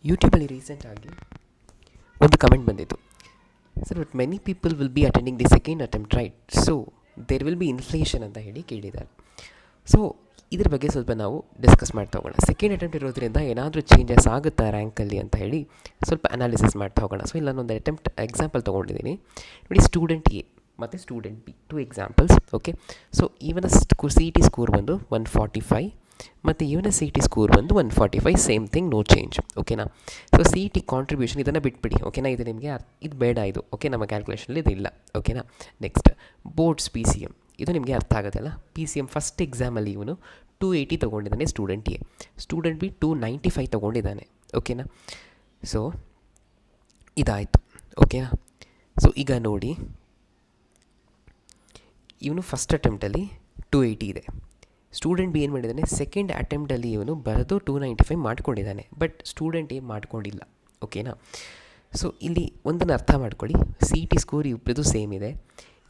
ಯೂಟ್ಯೂಬಲ್ಲಿ ರೀಸೆಂಟಾಗಿ ಒಂದು ಕಮೆಂಟ್ ಬಂದಿತ್ತು. Sir, but many people will be attending the second attempt, right? So there will be inflation ಅಂತ ಹೇಳಿ ಕೇಳಿದ್ದಾರೆ. ಸೊ ಇದ್ರ ಬಗ್ಗೆ ಸ್ವಲ್ಪ ನಾವು ಡಿಸ್ಕಸ್ ಮಾಡ್ತಾ ಹೋಗೋಣ. ಸೆಕೆಂಡ್ ಅಟೆಂಪ್ಟ್ ಇರೋದ್ರಿಂದ ಏನಾದರೂ ಚೇಂಜಸ್ ಆಗುತ್ತಾ ರ್ಯಾಂಕಲ್ಲಿ ಅಂತ ಹೇಳಿ ಸ್ವಲ್ಪ ಅನಾಲಿಸಿಸ್ ಮಾಡ್ತಾ ಹೋಗೋಣ. ಸೊ ಇಲ್ಲಿ ನಾನೊಂದು ಅಟೆಂಪ್ಟ್ ಎಕ್ಸಾಂಪಲ್ ತೊಗೊಂಡಿದ್ದೀನಿ ನೋಡಿ. ಸ್ಟೂಡೆಂಟ್ ಎ ಮತ್ತು student B, two examples. Okay, so ಇವನ ಸಿ ಇ ಟಿ ಸ್ಕೋರ್ ಬಂದು 145 ಮತ್ತು ಇವನ ಸಿ ಇ ಟಿ ಸ್ಕೋರ್ ಬಂದು 145, ಸೇಮ್ ಥಿಂಗ್, ನೋ ಚೇಂಜ್. ಓಕೆನಾ? So C E T contribution ಇದನ್ನು ಬಿಟ್ಬಿಡಿ. ಓಕೆನಾ? ಇದು ನಿಮಗೆ ಇದು ಬೇಡ, ಓಕೆ, ನಮ್ಮ ಕ್ಯಾಲ್ಕುಲೇಷನಲ್ಲಿ ಇದು ಇಲ್ಲ. ಓಕೆನಾ? Next boards P C M, ಇದು ನಿಮಗೆ ಅರ್ಥ ಆಗುತ್ತಲ್ಲ. ಪಿ ಸಿ ಎಮ್ ಫಸ್ಟ್ ಎಕ್ಸಾಮಲ್ಲಿ ಇವನು 280 ತೊಗೊಂಡಿದ್ದಾನೆ ಸ್ಟೂಡೆಂಟ್ ಎ, ಸ್ಟೂಡೆಂಟ್ ಬಿ 295 ತೊಗೊಂಡಿದ್ದಾನೆ. ಓಕೆನಾ? ಸೊ ಇದಾಯಿತು. ಓಕೆನಾ? ಸೊ ಈಗ ನೋಡಿ, ಇವನು ಫಸ್ಟ್ ಅಟೆಂಪ್ಟಲ್ಲಿ 280 ಇದೆ. ಸ್ಟೂಡೆಂಟ್ ಬಿ ಏನು ಮಾಡಿದ್ದಾನೆ, ಸೆಕೆಂಡ್ ಅಟೆಂಪ್ಟಲ್ಲಿ ಇವನು ಬರೆದು 295 ಮಾಡ್ಕೊಂಡಿದ್ದಾನೆ, ಬಟ್ ಸ್ಟೂಡೆಂಟ್ ಎ ಮಾಡ್ಕೊಂಡಿಲ್ಲ. ಓಕೆನಾ? ಸೊ ಇಲ್ಲಿ ಒಂದನ್ನು ಅರ್ಥ ಮಾಡ್ಕೊಳ್ಳಿ, ಸಿ ಟಿ ಸ್ಕೋರ್ ಇಬ್ಬರದು ಸೇಮ್ ಇದೆ.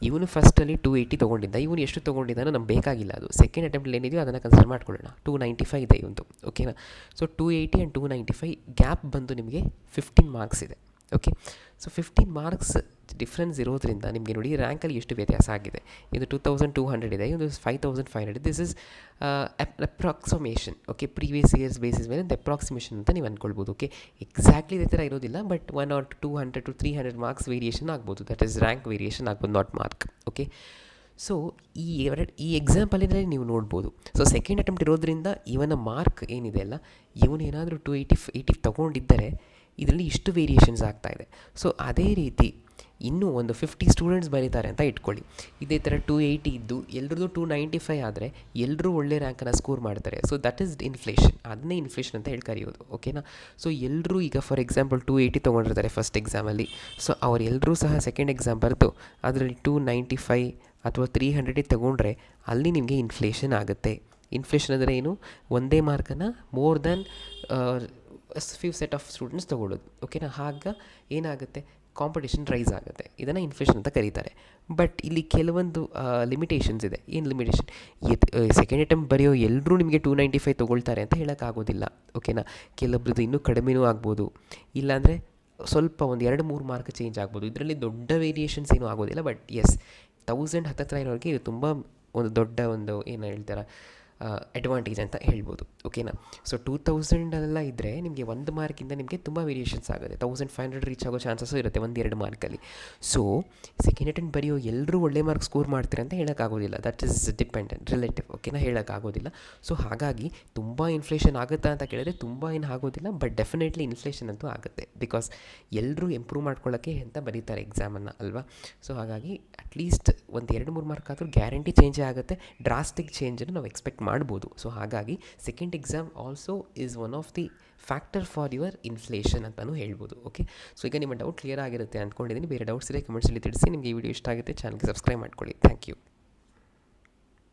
ಇವನು ಫಸ್ಟಲ್ಲಿ 280 ತೊಗೊಂಡಿದ್ದ, ಇವನು ಎಷ್ಟು ತೊಗೊಂಡಿದ್ದಾನೋ ನಮ್ಗೆ ಬೇಕಾಗಿಲ್ಲ. ಅದು ಸೆಕೆಂಡ್ ಅಟೆಂಪ್ಟಲ್ಲಿ ಏನಿದೆಯೋ ಅದನ್ನು ಕನ್ಸಿಡರ್ ಮಾಡ್ಕೊಳ್ಳೋಣ. 295 ಇದೆ ಇವನು. ಓಕೆನಾ? ಸೊ 280 ಆ್ಯಂಡ್ 295 ಗ್ಯಾಪ್ ಬಂದು ನಿಮಗೆ 15 ಮಾರ್ಕ್ಸ್ ಇದೆ. ಓಕೆ, ಸೊ 15 ಮಾರ್ಕ್ಸ್ ಡಿಫ್ರೆನ್ಸ್ ಇರೋದ್ರಿಂದ ನಿಮಗೆ ನೋಡಿ ರ್ಯಾಂಕಲ್ಲಿ ಎಷ್ಟು ವ್ಯತ್ಯಾಸ ಆಗಿದೆ. ಇದು 2200 ಇದೆ, ಇದು 5500. This is approximation. Okay, previous years basis ಮೇಲೆ ಅಪ್ರಾಕ್ಸಿಮೇಷನ್ ಅಂತ ನೀವು ಅಂದ್ಕೊಳ್ಬೋದು. ಓಕೆ, ಎಕ್ಸಾಕ್ಟ್ಲಿ ಇದೇ ಥರ ಇರೋದಿಲ್ಲ, but 1 or 200 to 300 marks variation ಆಗ್ಬೋದು. ದಟ್ ಈಸ್ ರ್ಯಾಂಕ್ ವೇರಿಯೇಷನ್ ಆಗ್ಬೋದು, ನಾಟ್ ಮಾರ್ಕ್. ಓಕೆ, ಸೊ ಈ ಎಕ್ಸಾಂಪಲಿನಲ್ಲಿ ನೀವು ನೋಡ್ಬೋದು. ಸೊ ಸೆಕೆಂಡ್ ಅಟೆಂಪ್ಟ್ ಇರೋದ್ರಿಂದ ಇವನ ಮಾರ್ಕ್ ಏನಿದೆ ಅಲ್ಲ, ಇವನು ಏನಾದರೂ 280 ತೊಗೊಂಡಿದ್ದರೆ ಇದರಲ್ಲಿ ಇಷ್ಟು ವೇರಿಯೇಷನ್ಸ್ ಆಗ್ತಾಯಿದೆ. ಸೊ ಅದೇ ರೀತಿ ಇನ್ನೂ ಒಂದು 50 ಸ್ಟೂಡೆಂಟ್ಸ್ ಬರೀತಾರೆ ಅಂತ ಇಟ್ಕೊಳ್ಳಿ. ಇದೇ ಥರ 280 ಇದ್ದು ಎಲ್ಲರದ್ದು 295 ಆದರೆ ಎಲ್ಲರೂ ಒಳ್ಳೆ ರ್ಯಾಂಕನ್ನು ಸ್ಕೋರ್ ಮಾಡ್ತಾರೆ. So that is inflation. ಅದನ್ನೇ ಇನ್ಫ್ಲೇಷನ್ ಅಂತ ಹೇಳಿ ಕರೆಯೋದು. ಓಕೆನಾ? ಸೊ ಎಲ್ಲರೂ ಈಗ ಫಾರ್ ಎಕ್ಸಾಂಪಲ್ 280 ತೊಗೊಂಡಿರ್ತಾರೆ ಫಸ್ಟ್ ಎಕ್ಸಾಮಲ್ಲಿ. ಸೊ ಅವರೆಲ್ಲರೂ ಸಹ ಸೆಕೆಂಡ್ ಎಕ್ಸಾಮ್ ಬರೆದು ಅದರಲ್ಲಿ 295 ಅಥವಾ 300 ತೊಗೊಂಡ್ರೆ ಅಲ್ಲಿ ನಿಮಗೆ ಇನ್ಫ್ಲೇಷನ್ ಆಗುತ್ತೆ. ಇನ್ಫ್ಲೇಷನ್ ಅಂದರೆ ಏನು? ಒಂದೇ ಮಾರ್ಕನ್ನು more than few set of students ತೊಗೊಳ್ಳೋದು. ಓಕೆನಾ? ಆಗ ಏನಾಗುತ್ತೆ, ಕಾಂಪಿಟೇಷನ್ ರೈಸ್ ಆಗುತ್ತೆ. ಇದನ್ನು ಇನ್ಫ್ಲೇಷನ್ ಅಂತ ಕರೀತಾರೆ. ಬಟ್ ಇಲ್ಲಿ ಕೆಲವೊಂದು ಲಿಮಿಟೇಷನ್ಸ್ ಇದೆ. ಏನು ಲಿಮಿಟೇಷನ್? ಸೆಕೆಂಡ್ ಅಟೆಂಪ್ಟ್ ಬರೆಯೋ ಎಲ್ಲರೂ ನಿಮಗೆ 295 ತೊಗೊಳ್ತಾರೆ ಅಂತ ಹೇಳೋಕ್ಕಾಗೋದಿಲ್ಲ. ಓಕೆನಾ? ಕೆಲವೊಬ್ರದ್ದು ಇನ್ನೂ ಕಡಿಮೆನೂ ಆಗ್ಬೋದು, ಇಲ್ಲಾಂದರೆ ಸ್ವಲ್ಪ ಒಂದು 2-3 ಮಾರ್ಕ್ ಚೇಂಜ್ ಆಗ್ಬೋದು. ಇದರಲ್ಲಿ ದೊಡ್ಡ ವೇರಿಯೇಷನ್ಸ್ ಏನೂ ಆಗೋದಿಲ್ಲ. ಬಟ್ ಎಸ್, 1000 ಹತ್ತಿರ ಇರೋರಿಗೆ ಇದು ತುಂಬ ಒಂದು ದೊಡ್ಡ ಒಂದು ಏನು ಹೇಳ್ತಾರೆ ಅಡ್ವಾಂಟೇಜ್ ಅಂತ ಹೇಳ್ಬೋದು. ಓಕೆನಾ? ಸೊ 2000 ಇದ್ದರೆ ನಿಮಗೆ 1 ಮಾರ್ಕಿಂದ ನಿಮಗೆ ತುಂಬ ವೇರಿಯೇಷನ್ಸ್ ಆಗುತ್ತೆ. 1500 ರೀಚ್ ಆಗೋ ಚಾನ್ಸಸ್ಸು ಇರುತ್ತೆ 1-2 ಮಾರ್ಕಲ್ಲಿ. ಸೊ ಸೆಕೆಂಡ್ ಅಟೆಂಪ್ಟ್ ಬರೆಯೋ ಎಲ್ಲರೂ ಒಳ್ಳೆ ಮಾರ್ಕ್ ಸ್ಕೋರ್ ಮಾಡ್ತಾರೆ ಅಂತ ಹೇಳೋಕ್ಕಾಗೋದಿಲ್ಲ. That is dependent, relative. ಓಕೆನಾ? ಹೇಳೋಕ್ಕಾಗೋದಿಲ್ಲ. ಸೊ ಹಾಗಾಗಿ ತುಂಬ ಇನ್ಫ್ಲೇಷನ್ ಆಗುತ್ತಾ ಅಂತ ಕೇಳಿದ್ರೆ ತುಂಬ ಏನು ಆಗೋದಿಲ್ಲ, ಬಟ್ ಡೆಫಿನೆಟ್ಲಿ ಇನ್ಫ್ಲೇಷನ್ ಅಂತೂ ಆಗುತ್ತೆ. ಬಿಕಾಸ್ ಎಲ್ಲರೂ ಇಂಪ್ರೂವ್ ಮಾಡ್ಕೊಳ್ಳೋಕ್ಕೆ ಅಂತ ಬರೀತಾರೆ ಎಕ್ಸಾಮನ್ನು ಅಲ್ವಾ? ಸೊ ಹಾಗಾಗಿ ಅಟ್ಲೀಸ್ಟ್ ಒಂದು 2-3 ಮಾರ್ಕ್ ಆದರೂ ಗ್ಯಾರಂಟಿ ಚೇಂಜೇ ಆಗುತ್ತೆ. ಡ್ರಾಸ್ಟಿಕ್ ಚೇಂಜನ್ನು ನಾವು ಎಕ್ಸ್ಪೆಕ್ಟ್ ಮಾಡ್ಬೋದು. ಸೊ ಹಾಗಾಗಿ second exam also is one of the factor for your inflation ಅಂತಲೂ ಹೇಳ್ಬೋದು. ಓಕೆ, ಸೊ ಈಗ ನಿಮ್ಮ ಡೌಟ್ ಕ್ಲಿಯರ್ ಆಗಿರುತ್ತೆ ಅಂದ್ಕೊಂಡಿದ್ದೀನಿ. ಬೇರೆ ಡೌಟ್ಸ್ ಇದೆ ಕಮೆಂಟ್ಸಲ್ಲಿ ತಿಳಿಸಿ. ನಿಮಗೆ ಈ ವಿಡಿಯೋ ಇಷ್ಟ ಆಗುತ್ತೆ ಚಾನಲ್ಗೆ ಸಬ್ಸ್ಕ್ರೈಬ್ ಮಾಡ್ಕೊಳ್ಳಿ. Thank you.